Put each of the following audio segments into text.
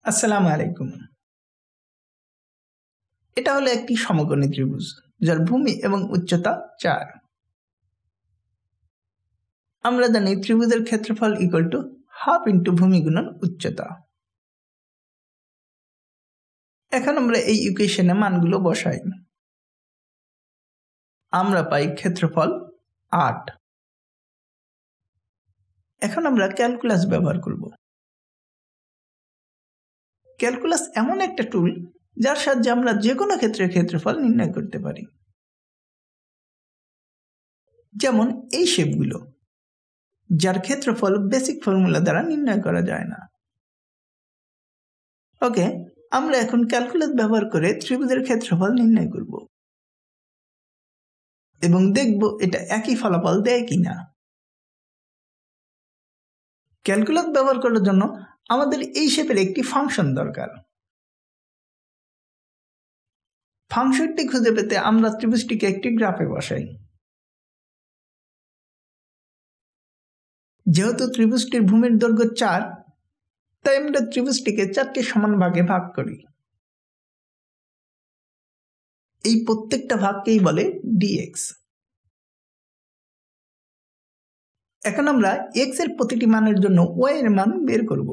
আসসালামু আলাইকুম। এটা হলো একটি সমকোণী ত্রিভুজ যার ভূমি এবং উচ্চতা 4। আমরা জানি ত্রিভুজের ক্ষেত্রফল ইকুয়াল টু হাফ ইন্টু ভূমি গুণন উচ্চতা। এখন আমরা এই ইকুয়েশনে মানগুলো বসাই। আমরা পাই ক্ষেত্রফল 8। এখন আমরা ক্যালকুলাস ব্যবহার করব। ক্যালকুলাস এমন একটা টুল যার সাহায্যে আমরা যে কোনো ক্ষেত্রের ক্ষেত্রফল নির্ণয় করতে পারি। যেমন এই শেপগুলো যার ক্ষেত্রফল বেসিক ফর্মুলা দ্বারা নির্ণয় করা যায় না। ওকে, আমরা এখন ক্যালকুলাস ব্যবহার করে ত্রিভুজের ক্ষেত্রফল নির্ণয় করব এবং দেখব এটা একই ফলাফল দেয় কিনা। ক্যালকুলাস ব্যবহার করার জন্য আমাদের এই শেপের একটি ফাংশন দরকার। ফাংশনটি খুঁজে পেতে আমরা ত্রিভুজটিকে একটি গ্রাফে বসাই। যেহেতু ত্রিভুজটির ভূমির দৈর্ঘ্য 4, তাই আমরা ত্রিভুজটিকে 4টি সমান ভাগে ভাগ করি। এই প্রত্যেকটা ভাগকেই বলে dx। এখন আমরা x এর প্রতিটি মানের জন্য y এর মান বের করব।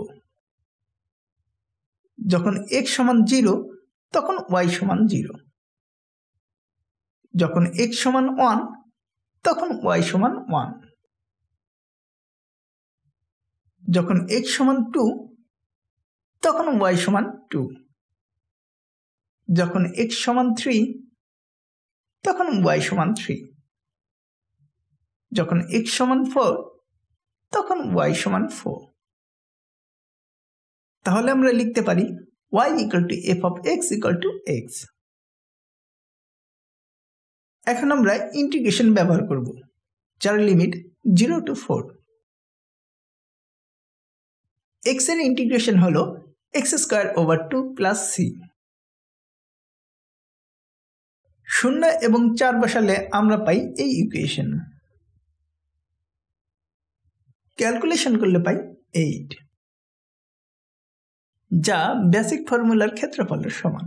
যখন x সমান 0 তখন y সমান 0, যখন x সমান 1 তখন y সমান 1, যখন x সমান 2 তখন y সমান 2, যখন x সমান 3 তখন y সমান 3, যখন x সমান 4 তখন y সমান 4। তাহলে আমরা লিখতে পারি y equal to f of x equal to x। এখন আমরা ইন্টিগ্রেশন ব্যবহার করব যার লিমিট 0 টু 4। x এর ইন্টিগ্রেশন হলো x square over 2 plus c। 0 এবং 4 বসালে আমরা পাই এই ইকুয়েশন। ক্যালকুলেশন করলে পাই 8, যা বেসিক ফর্মুলার ক্ষেত্রফলের সমান।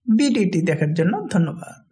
ভিডিওটি দেখার জন্য ধন্যবাদ।